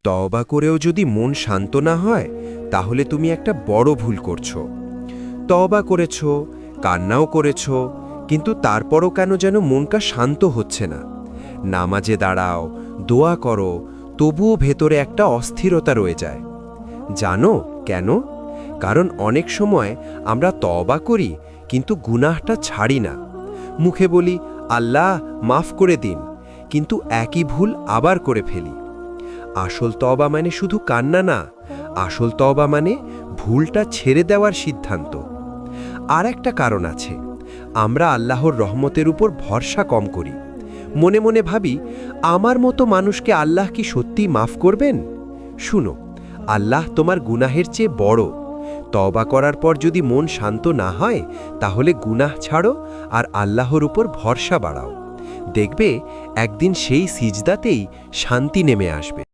তওবা করেও যদি মন শান্ত না হয় তাহলে তুমি একটা বড় ভুল করছো। তওবা করেছো, কান্নাও করেছো, কিন্তু তারপরও কেন যেন মনটা শান্ত হচ্ছে না। নামাজে দাঁড়াও, দোয়া করো, তবুও ভেতরে একটা অস্থিরতা রয়ে যায়। জানো কেন? কারণ অনেক সময় আমরা তওবা করি কিন্তু গুনাহটা ছাড়ি না। মুখে বলি আল্লাহ মাফ করে দিন, কিন্তু একই ভুল আবার করে ফেলি। আসল তওবা মানে শুধু কান্না না, আসল তওবা মানে ভুলটা ছেড়ে দেওয়ার সিদ্ধান্ত। আর একটা কারণ আছে, আমরা আল্লাহর রহমতের উপর ভরসা কম করি। মনে মনে ভাবি, আমার মতো মানুষকে আল্লাহ কি সত্যিই মাফ করবেন? শুনো, আল্লাহ তোমার গুনাহের চেয়ে বড়। তওবা করার পর যদি মন শান্ত না হয় তাহলে গুনাহ ছাড়ো আর আল্লাহর উপর ভরসা বাড়াও। দেখবে একদিন সেই সিজদাতেই শান্তি নেমে আসবে।